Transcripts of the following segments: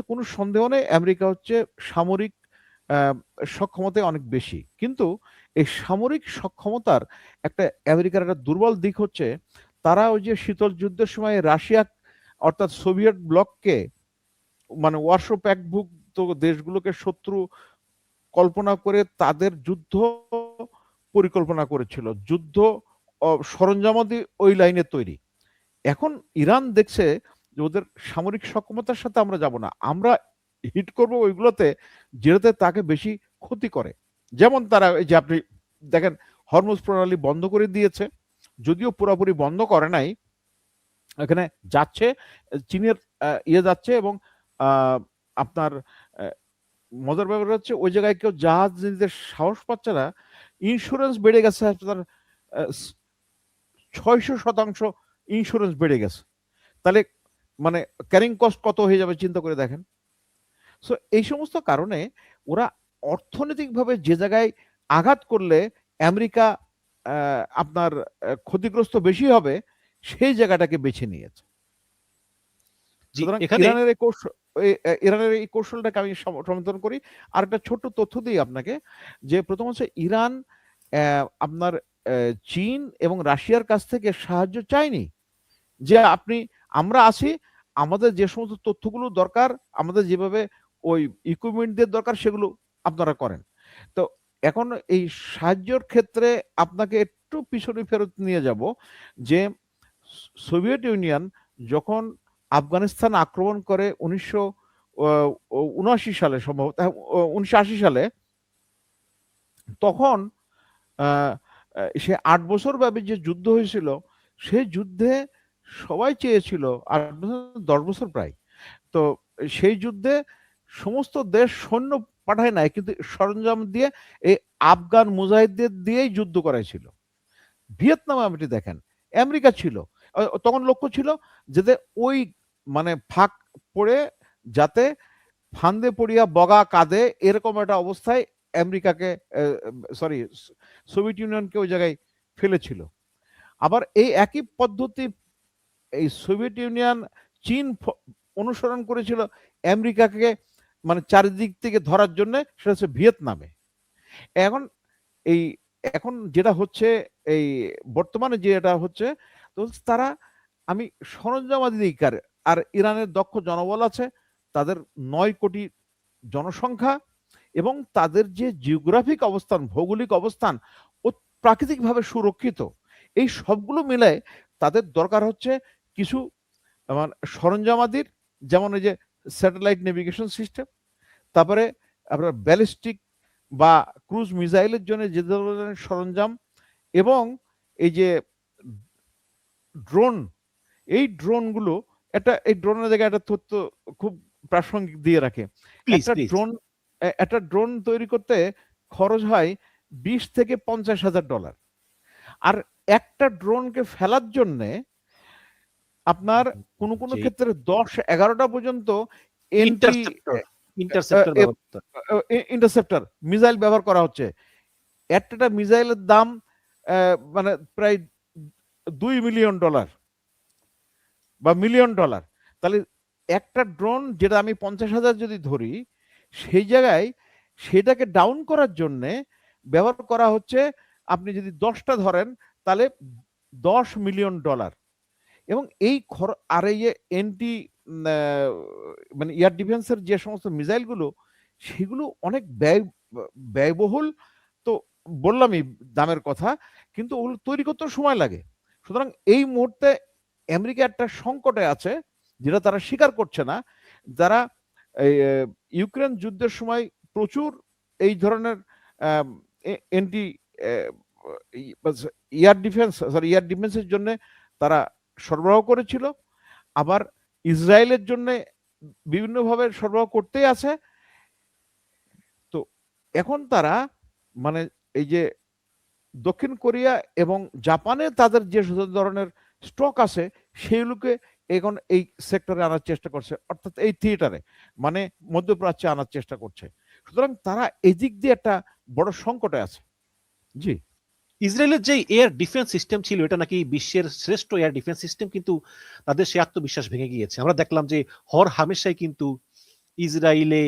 কোনো সন্দেহ নেই আমেরিকা হচ্ছে সামরিক সক্ষমতায় অনেক বেশি, কিন্তু এই সামরিক সক্ষমতার একটা আমেরিকার একটা দুর্বল দিক হচ্ছে তারা ওই যে শীতল যুদ্ধের সময় রাশিয়া অর্থাৎ সোভিয়েত ব্লককে মানে ওয়ারশো প্যাক্টভুক্ত দেশগুলোকে শত্রু কল্পনা করে তাদের যুদ্ধ পরিকল্পনা করেছিল, যুদ্ধ সরঞ্জামাদি ওই লাইনে তৈরি। এখন ইরান দেখছে যে ওদের সামরিক সক্ষমতার সাথে আমরা যাব না, আমরা হিট করব ওইগুলোতে যেটাতে তাকে বেশি ক্ষতি করে। যেমন তারা এই যে আপনি দেখেন হরমুজ প্রণালী বন্ধ করে দিয়েছে, যদিও পুরোপুরি বন্ধ করে নাই, এখানে যাচ্ছে চীনের ইয়ে যাচ্ছে, এবং আপনার মজার ব্যাপার হচ্ছে ওই জায়গায় কেউ জাহাজ নিতে সাহস পাচ্ছে না, ইন্স্যুরেন্স বেড়ে গেছে আপনার 600% ইন্স্যুরেন্স বেড়ে গেছে। তাহলে মানে ক্যারিং কস্ট কত হয়ে যাবে চিন্তা করে দেখেন। সো এই সমস্ত কারণে ওরা অর্থনৈতিকভাবে যে জায়গায় আঘাত করলে আমেরিকা আপনার ক্ষতিগ্রস্ত বেশি হবে সেই জায়গাটাকে বেছে নিয়েছে। সুতরাং ইরানের এই কৌশলটাকে আমি সমর্থন করি। আর একটা ছোট্ট তথ্য দিই আপনাকে, যে প্রথম হচ্ছে ইরান আপনার চীন এবং রাশিয়ার কাছ থেকে সাহায্য চায়নি, যে আমরা আছি, আমাদের যে সমস্ত তথ্যগুলো দরকার, আমাদের যেভাবে ওই ইকুইপমেন্টদের দরকার সেগুলো আপনারা করেন। তো এখন এই সাহায্যের ক্ষেত্রে আপনাকে একটু পিছনে ফেরত নিয়ে যাব, যে সোভিয়েত ইউনিয়ন যখন আফগানিস্তান আক্রমণ করে 1979 সালে, সম্ভবত 1980 সালে, তখন সে 8 বছর ব্যাপী যে যুদ্ধ হয়েছিল, সেই যুদ্ধে সবাই চেয়েছিল 10 বছর প্রায়, তো সেই যুদ্ধে সমস্ত দেশ সৈন্য পাঠায় নাই, কিন্তু সরঞ্জাম দিয়ে এই আফগান মুজাহিদদের দিয়েই যুদ্ধ করাইছিল। ভিয়েতনামে আপনি দেখেন আমেরিকা ছিল, তখন লক্ষ্য ছিল যাতে ওই মানে ফাঁক পড়ে, যাতে ফান্দে পড়িয়া বগা কাঁদে এরকম একটা অবস্থায় আমেরিকাকে সরি সোভিয়েত ইউনিয়নকে ওই জায়গায় ফেলেছিল। আবার এই একই পদ্ধতি এই সোভিয়েত ইউনিয়ন চীন অনুসরণ করেছিল আমেরিকাকে মানে চারিদিক থেকে ধরার জন্য, সেটা হচ্ছে ভিয়েতনামে। এখন এই এখন যেটা হচ্ছে এই বর্তমানে যেটা হচ্ছে, তো তারা আমি সরঞ্জামাধিকার, আর ইরানের দক্ষ জনবল আছে, তাদের 9 কোটি জনসংখ্যা, এবং তাদের যে জিওগ্রাফিক অবস্থান, ভৌগোলিক অবস্থান ও প্রাকৃতিকভাবে সুরক্ষিত, এই সবগুলো মিলায় তাদের দরকার হচ্ছে কিছু সরঞ্জামাদির, যেমন এই যে স্যাটেলাইট নেভিগেশন সিস্টেম, তারপরে আপনার ব্যালিস্টিক বা ক্রুজ মিসাইলের জন্য যে ধরনের সরঞ্জাম, এবং এই যে ড্রোন, এই ড্রোনগুলো এই ড্রোনের জায়গায় একটা তথ্য খুব প্রাসঙ্গিক দিয়ে রাখে। একটা ড্রোন তৈরি করতে খরচ হয় 20 থেকে 50,000 ডলার, আর একটা ড্রোনকে ফেলার জন্য আপনার কোন কোন ক্ষেত্রে 10-11টা পর্যন্ত ইন্টারসেপ্টর মিসাইল ব্যবহার করা হচ্ছে। একটা মিসাইলের দাম মানে প্রায় $2 মিলিয়ন বা মিলিয়ন ডলার। তাহলে একটা ড্রোন যেটা আমি 50,000 যদি ধরি, সেই জায়গায় সেটাকে ডাউন করার জন্য ব্যবহার করা হচ্ছে, আপনি যদি 10টা ধরেন তাহলে $10 মিলিয়ন। এবং এই আর এই এন্টি মানে এয়ার ডিফেন্সের যে সমস্ত মিসাইলগুলো, সেগুলো অনেক ব্যয়বহুল, তো বললামই দামের কথা, কিন্তু ওগুলো তৈরি করতে সময় লাগে। সুতরাং এই মুহূর্তে আমেরিকা একটা সংকটে আছে, যেটা তারা স্বীকার করছে না। যারা ইউক্রেন যুদ্ধের সময় প্রচুর এই ধরনের এন্টি এয়ার ডিফেন্সের জন্য তারা সরবরাহ করেছিল, আবার ইসরায়েলের জন্য বিভিন্নভাবে সরবরাহ করতেই আছে। তো এখন তারা মানে এই যে দক্ষিণ কোরিয়া এবং জাপানে তাদের যে ধরনের স্টক আছে, সেইগুলোকে এখন এই সেক্টরে আনার চেষ্টা করছে, অর্থাৎ এই থিয়েটারে মানে মধ্যপ্রাচ্যে আনার চেষ্টা করছে। সুতরাং তারা এই দিক দিয়ে একটা বড় সংকটে আছে। জি, ইসরায়েলের যে এয়ার ডিফেন্স সিস্টেম ছিল, এটা নাকি বিশ্বের শ্রেষ্ঠ এয়ার ডিফেন্স সিস্টেম, কিন্তু তাদের সে আত্মবিশ্বাস ভেঙে গিয়েছে। আমরা দেখলাম যে হর হামেশাই কিন্তু ইসরায়েলে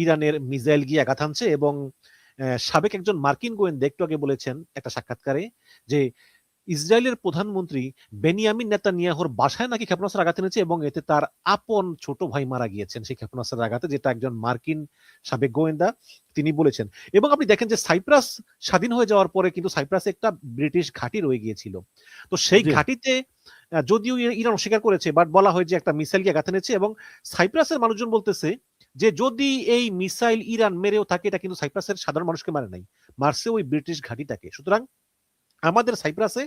ইরানের মিসাইল গিয়ে আঘাত হানছে, এবং সাবেক একজন মার্কিন গোয়েন্দা একটু আগে বলেছেন একটা সাক্ষাৎকারে যে ইসরায়েলের প্রধানমন্ত্রী বেনিয়ামিন নেতানিয়াহুর বাসায় নাকি ক্ষেপণাস্ত্রের আঘাত এনেছে, এবং এতে তার আপন ছোট ভাই মারা গিয়েছেন সেই ক্ষেপণাস্ত্রের আঘাতে, যেটা একজন মার্কিন সাবেক গোয়েন্দা তিনি বলেছেন। এবং আপনি দেখেন যে সাইপ্রাস স্বাধীন হয়ে যাওয়ার পরে কিন্তু সাইপ্রাসে একটা ব্রিটিশ ঘাঁটি রয়ে গিয়েছিল। তো সেই ঘাঁটিতে যদিও ইরান অস্বীকার করেছে, বাট বলা হয় যে একটা মিসাইল গিয়ে আঘাত এনেছে, এবং সাইপ্রাসের মানুষজন বলতেছে যে যদি এই মিসাইল ইরান মেরেও থাকে, এটা কিন্তু সাইপ্রাসের সাধারণ মানুষকে মারে নাই, মারছে ওই ব্রিটিশ ঘাঁটিটাকে। সুতরাং আমাদের সাইপ্রাসে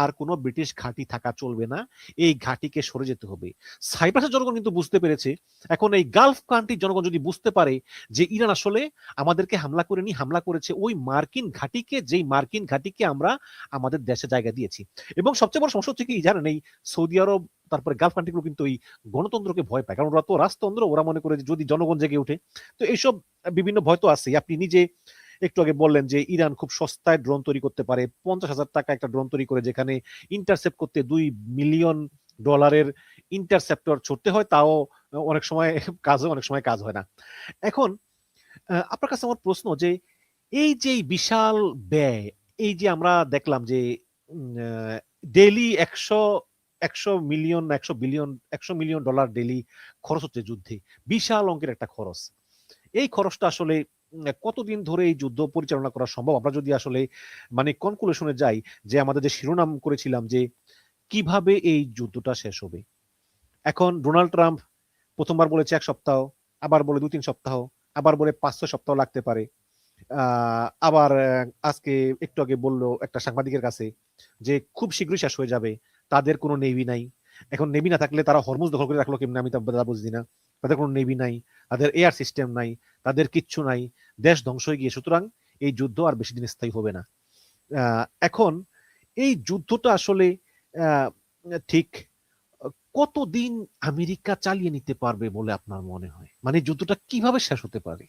আর কোনো ব্রিটিশ ঘাঁটি থাকা চলবে না, এই ঘাঁটিকে সরে যেতে হবে। সাইপ্রাসের জনগণ কিন্তু বুঝতে পেরেছে। এখন এই গালফ কান্ট্রির জনগণ যদি বুঝতে পারে যে ইরান আসলে আমাদেরকে হামলা করেনি, হামলা করেছে ওই মার্কিন ঘাঁটিকে, যেই মার্কিন ঘাঁটিকে আমরা আমাদের দেশে জায়গা দিয়েছি। এবং সবচেয়ে বড় সমস্যা হচ্ছে কি জানেন, এই সৌদি আরব তারপরে গালফ কান্ট্রিগুলো কিন্তু এই গণতন্ত্রকে ভয় পায়, কারণ ওরা তো রাজতন্ত্র, ওরা মনে করে যে যদি জনগণ জেগে ওঠে। তো এইসব বিভিন্ন ভয় তো আছে। আপনি নিজে একটু আগে বললেন যে ইরান খুব সস্তায় ড্রোন তৈরি করতে পারে, 50,000 টাকা একটা ড্রোন তৈরি করে, যেখানে ইন্টারসেপ্ট করতে $2 মিলিয়ন ইন্টারসেপ্টর ছড়তে হয়, তাও অনেক সময় কাজ হয়, অনেক সময় কাজ হয় না। এখন আপনার কাছে আমার প্রশ্ন যে এই যে বিশাল ব্যয়, এই যে আমরা দেখলাম যে ডেইলি 100 মিলিয়ন ডলার ডেইলি খরচ হচ্ছে যুদ্ধে, বিশাল অঙ্কের একটা খরচ। এই খরচটা আসলে কতদিন ধরে এই যুদ্ধ পরিচালনা করা সম্ভব? আমরা যদি আসলে মানে কনক্লুশনে যাই যে আমাদের যে শিরোনাম করেছিলাম যে কিভাবে এই যুদ্ধটা শেষ হবে। এখন ডোনাল্ড ট্রাম্প প্রথমবার বলেছে 1 সপ্তাহ, আবার বলে 2-3 সপ্তাহ, আবার বলে 5-6 সপ্তাহ লাগতে পারে। আবার আজকে একটু আগে বললো একটা সাংবাদিকের কাছে যে খুব শীঘ্রই শেষ হয়ে যাবে, তাদের কোনো নেভি নাই। এখন নেভি না থাকলে তারা হরমুজ দখল করে রাখলো কেমনে, আমি তা বুঝি না। তাদের কোনো নেভি নাই, তাদের এয়ার সিস্টেম নাই, তাদের কিচ্ছু নাই, দেশ ধ্বংস হয়ে গিয়ে। সুতরাং এই যুদ্ধ আর বেশি দিন স্থায়ী হবে না। এখন এই যুদ্ধটা আসলে ঠিক কতদিন আমেরিকা চালিয়ে নিতে পারবে বলে আপনার মনে হয়? মানে যুদ্ধটা কিভাবে শেষ হতে পারে?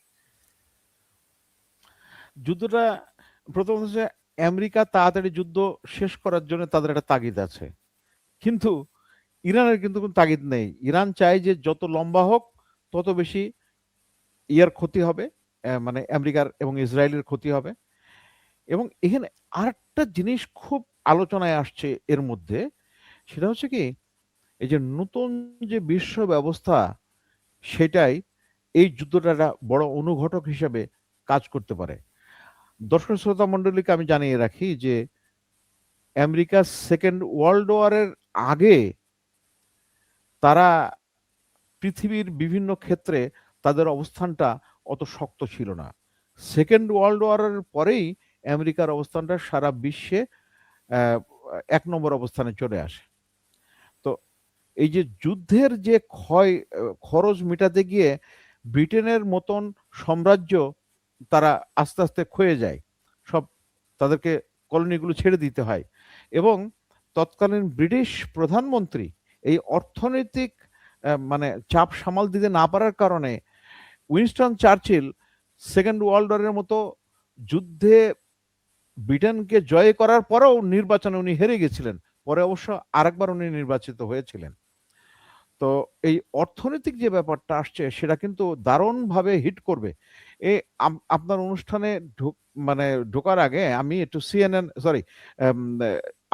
যুদ্ধটা প্রথম হচ্ছে আমেরিকা তাড়াতাড়ি যুদ্ধ শেষ করার জন্য তাদের একটা তাগিদ আছে, কিন্তু ইরানের কিন্তু কোনো তাগিদ নেই। ইরান চায় যে যত লম্বা হোক তত বেশি ইয়ার ক্ষতি হবে, মানে আমেরিকার এবং ইসরায়েলের ক্ষতি হবে। এবং এখানে আরেকটা জিনিস খুব আলোচনায় আসছে এর মধ্যে, সেটা হচ্ছে কি, এই যে নতুন যে বিশ্ব ব্যবস্থা, সেটাই এই যুদ্ধটা একটা বড় অনুঘটক হিসেবে কাজ করতে পারে। দর্শক শ্রোতা মণ্ডলীকে আমি জানিয়ে রাখি যে আমেরিকা সেকেন্ড ওয়ার্ল্ড ওয়ারের আগে তারা পৃথিবীর বিভিন্ন ক্ষেত্রে তাদের অবস্থানটা অত শক্ত ছিল না। সেকেন্ড ওয়ার্ল্ড ওয়ারের পরেই আমেরিকার অবস্থানটা সারা বিশ্বে 1 নম্বর অবস্থানে চলে আসে। তো এই যে যুদ্ধের যে খরচ মেটাতে গিয়ে ব্রিটেনের মতন সাম্রাজ্য তারা আস্তে আস্তে ক্ষয়ে যায়, সব তাদেরকে কলোনিগুলো ছেড়ে দিতে হয়। এবং তৎকালীন ব্রিটিশ প্রধানমন্ত্রী এই অর্থনৈতিক মানে চাপ সামাল দিতে না পারার কারণে উইনস্টন চার্চিল সেকেন্ড ওয়ার্ল্ড ওয়ারের মতো যুদ্ধে ব্রিটেনকে জয় করার পরেও নির্বাচনে উনি হেরে গেছিলেন। পরে অবশ্য আরেকবার উনি নির্বাচিত হয়েছিলেন। তো এই অর্থনৈতিক যে ব্যাপারটা আসছে সেটা কিন্তু দারুণভাবে হিট করবে। এই আপনার অনুষ্ঠানে মানে ঢোকার আগে আমি একটু CNN, sorry,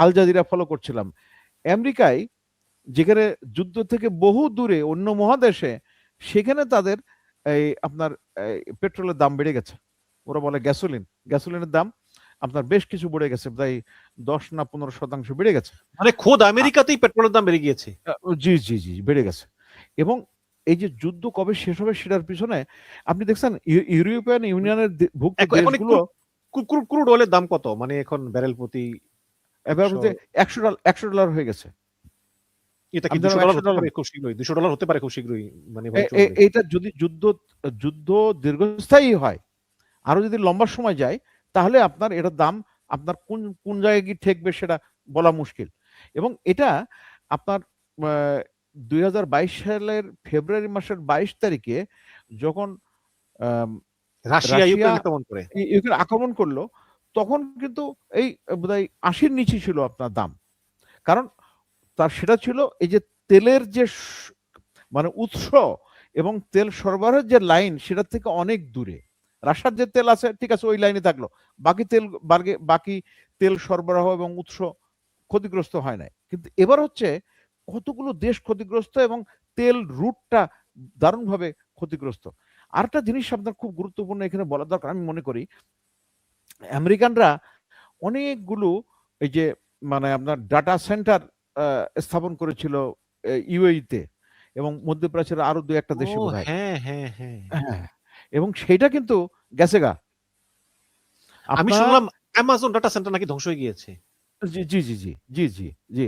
Al Jazeera follow করছিলাম। আমেরিকায় যেখানে যুদ্ধ থেকে বহু দূরে অন্য মহাদেশে, সেখানে তাদের এই আপনার পেট্রোলের দাম বেড়ে গেছে। ওরা বলে গ্যাসোলিনের দাম আপনার বেশ কিছু বেড়ে গেছে, প্রায় 10 না 15% বেড়ে গেছে। মানে খোদ আমেরিকাতেই পেট্রোলের দাম বেড়ে গিয়েছে। জি জি জি বেড়ে গেছে। এবং এই যে যুদ্ধ কবে শেষ হবে সেটার পিছনে আপনি দেখছেন ইউরোপিয়ান ইউনিয়নের ভুক্ত এখন দেশগুলো ক্রুড অয়েলের দাম কত? মানে এখন ব্যারেল প্রতি এবার 100, $100 হয়ে গেছে। এটা কি আমি ধরলাম $200 হতে $100। পারে খুব শীঘ্রই? $200 হতে পারে খুব শীঘ্রই, মানে এভাবে এ- চললে। এইটা যদি যুদ্ধ দীর্ঘস্থায়ী হয়, আরো যদি লম্বা সময় যায়, তাহলে আপনার এটার দাম আপনার কোন কোন জায়গায় গিয়ে ঠেকবে সেটা বলা মুশকিল। এবং এটা আপনার 2022 সালের ফেব্রুয়ারি মাসের 22 তারিখে যখন আম, রাশিয়া রাশিয়া ইউক্রেন আক্রমণ করে। ইউক্রেন আক্রমণ করলো, তখন কিন্তু এই বোধহয় 80-র নিচে ছিল আপনার দাম। কারণ তার সেটা ছিল এই যে তেলের যে মানে উৎস, এবং তেল সরবরাহের যে লাইন সেটার থেকে অনেক দূরে। রাশিয়ার যে তেল আছে ঠিক আছে ওই লাইনে থাকলো, বাকি তেল সরবরাহ এবং উৎস ক্ষতিগ্রস্ত হয় নাই। কিন্তু এবার হচ্ছে কতগুলো দেশ ক্ষতিগ্রস্ত এবং তেল রুটটা দারুণভাবে ক্ষতিগ্রস্ত। আরেকটা জিনিস আপনার খুব গুরুত্বপূর্ণ এখানে বলা দরকার আমি মনে করি, আমেরিকানরা অনেকগুলো এই যে মানে আপনার ডাটা সেন্টার স্থাপন করেছিল ইউএইতে এবং মধ্যপ্রাচ্যের আরো দু একটা ও দেশে বোধহয়। হ্যাঁ, হ্যাঁ, হ্যাঁ। হ্যাঁ, এবং সেইটা কিন্তু গেছে গা আমি আপনার। শুনলাম অ্যামাজন ডাটা সেন্টার নাকি ধ্বংস হয়ে গিয়েছে। জি, জি, জি, জি, জি, জি, জি।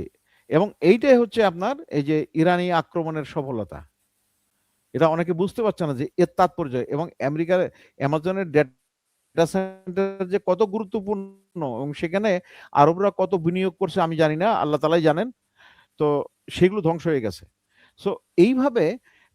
এবং এইটাই হচ্ছে আপনার এই যে ইরানি আক্রমণের সফলতা। এটা অনেকে বুঝতে পারছে না যে এর তাৎপর্য এবং আমেরিকার অ্যামাজনের ডেটা সেন্টার যে কত গুরুত্বপূর্ণ এবং সেখানে আরবরা কত বিনিয়োগ করছে আমি জানি না, আল্লাহ তালাই জানেন। তো সেগুলো ধ্বংস হয়ে গেছে। সো এইভাবে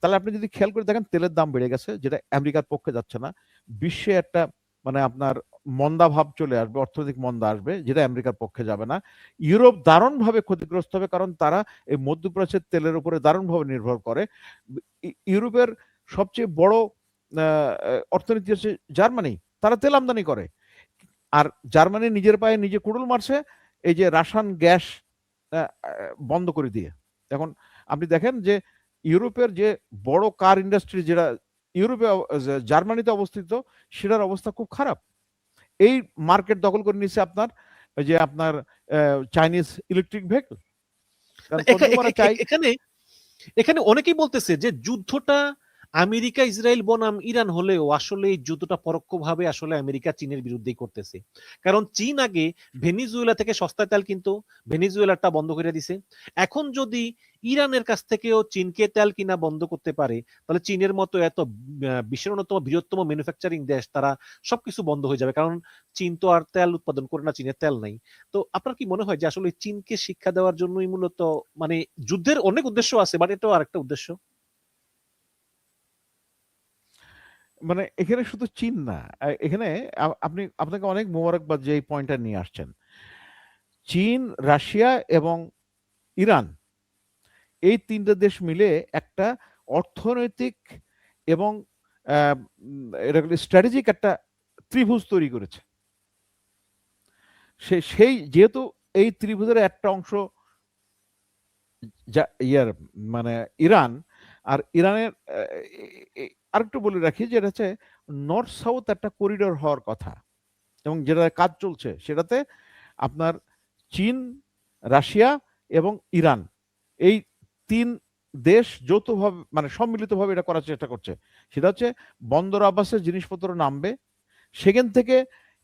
তাহলে আপনি যদি খেয়াল করে দেখেন তেলের দাম বেড়ে গেছে যেটা আমেরিকার পক্ষে যাচ্ছে না। বিশ্বে একটা মানে আপনার মন্দা ভাব চলে আসবে, অর্থনৈতিক মন্দা আসবে যেটা আমেরিকার পক্ষে যাবে না। ইউরোপ দারুণভাবে ক্ষতিগ্রস্ত হবে কারণ তারা এই মধ্যপ্রাচ্যের তেলের উপরে দারুণভাবে নির্ভর করে। ইউরোপের সবচেয়ে বড় অর্থনীতি হচ্ছে জার্মানি, তারা তেল আমদানি করে। আর জার্মানি নিজের পায়ে নিজে কুড়ুল মারছে এই যে রাসায়ন গ্যাস বন্ধ করে দিয়ে। এখন আপনি দেখেন যে ইউরোপের যে বড় কার ইন্ডাস্ট্রি যেটা ইউরোপে জার্মানিতে অবস্থিত সেটার অবস্থা খুব খারাপ। এই মার্কেট দখল করে নিচ্ছে আপনার ওই যে আপনার চাইনিজ ইলেকট্রিক ভেহিকল, কারণ কনজিউমাররা চাই। এখানে এখানে অনেকেই বলতেছে যে যুদ্ধটা আমেরিকা ইসরায়েল বনাম ইরান হলেও আসলে এই যুদ্ধটা পরোক্ষভাবে আসলে আমেরিকা চীনের বিরুদ্ধেই করতেছে। কারণ চীন আগে ভেনিজুয়েলা থেকে সস্তায় তেল কিনতো, ভেনিজুয়েলাটা বন্ধ করে দিছে। এখন যদি ইরানের কাছ থেকেও চীনকে তেল কিনা বন্ধ করতে পারে তাহলে চীনের মতো এত বিশ্বের অন্যতম বৃহত্তম ম্যানুফ্যাকচারিং দেশ তারা সবকিছু বন্ধ হয়ে যাবে। কারণ চীন তো আর তেল উৎপাদন করে না, চীনের তেল নাই। তো আপনার কি মনে হয় যে আসলে চীনকে শিক্ষা দেওয়ার জন্যই মূলত মানে যুদ্ধের অনেক উদ্দেশ্য আছে বাট এটাও আরেকটা উদ্দেশ্য? মানে এখানে শুধু চীন না, এখানে আপনাকে অনেক মোবারকবাদ যে এই পয়েন্টটা নিয়ে আসছেন। চীন, রাশিয়া এবং ইরান এই ৩ টে দেশ মিলে একটা অর্থনৈতিক এবং এটা স্ট্র্যাটেজিক একটা ত্রিভুজ তৈরি করেছে। সেই যেহেতু এই ত্রিভুজের একটা অংশ যা ইয়ার মানে ইরান, আর ইরানের আরেকটু বলে রাখি যে এটা হচ্ছে নর্থ সাউথ একটা করিডোর হওয়ার কথা এবং যেটা কাজ চলছে সেটাতে আপনার চীন, রাশিয়া এবং ইরান এই ৩ দেশ যৌথভাবে মানে সম্মিলিতভাবে এটা করার চেষ্টা করছে। সেটা হচ্ছে বন্দর আব্বাসে জিনিসপত্র নামবে। সেখান থেকে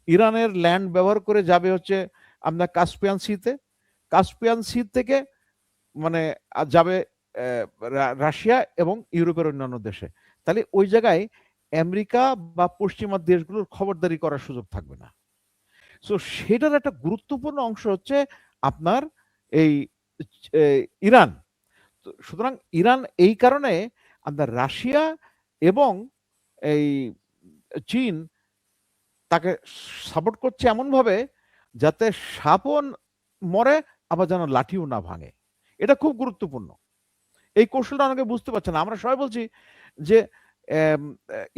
ইরানের ল্যান্ড ব্যবহার করে যাবে হচ্ছে আপনার কাস্পিয়ান সিতে। কাস্পিয়ান সি থেকে মানে যাবে রাশিয়া এবং ইউরোপের অন্যান্য দেশে। তাহলে ওই জায়গায় আমেরিকা বা পশ্চিমা দেশগুলোর খবরদারি করার সুযোগ থাকবে না। সো সেটার একটা গুরুত্বপূর্ণ অংশ হচ্ছে আপনার এই ইরান। সুতরাং ইরান এই কারণে আপনার রাশিয়া এবং এই চীন তাকে সাপোর্ট করছে এমনভাবে যাতে সাপও মরে আবার যেন লাঠিও না ভাঙে। এটা খুব গুরুত্বপূর্ণ। এই কৌশলটা অনেকে বুঝতে পারছে না। আমরা সবাই বলছি যে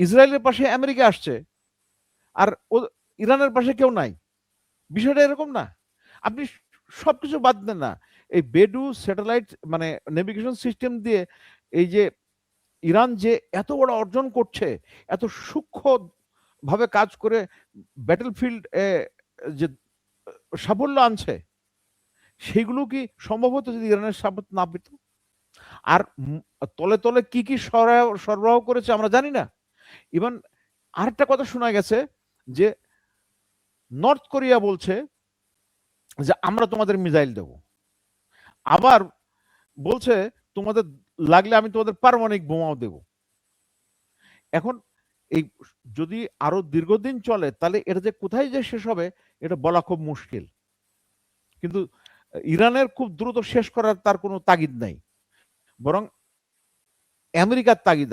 ইসরায়েলের পাশে আমেরিকা আসছে আর ইরানের পাশে কেউ নাই। বিষয়টা এরকম না। আপনি সবকিছু বাদ দেন না, এই বেডু স্যাটেলাইট মানে নেভিগেশন সিস্টেম দিয়ে এই যে ইরান যে এত বড় অর্জন করছে, এত সূক্ষ্ম ভাবে কাজ করে ব্যাটল ফিল্ড যে সাফল্য আনছে, সেগুলো কি সম্ভব হতো যদি ইরানের সাপোর্ট না পেত? আর তলে তলে কি কি সরবরাহ করেছে আমরা জানি না। ইভেন আরেকটা কথা শোনা গেছে যে নর্থ কোরিয়া বলছে যে আমরা তোমাদের মিসাইল দেব, আবার বলছে তোমাদের লাগলে আমি তোমাদের পারমাণবিক বোমাও দেব। এখন এই যদি আরো দীর্ঘদিন চলে তাহলে এটা যে কোথায় যে শেষ হবে এটা বলা খুব মুশকিল। কিন্তু ইরানের খুব দ্রুত শেষ করার তার কোনো তাগিদ নাই, বরং আমেরিকার তাগিদ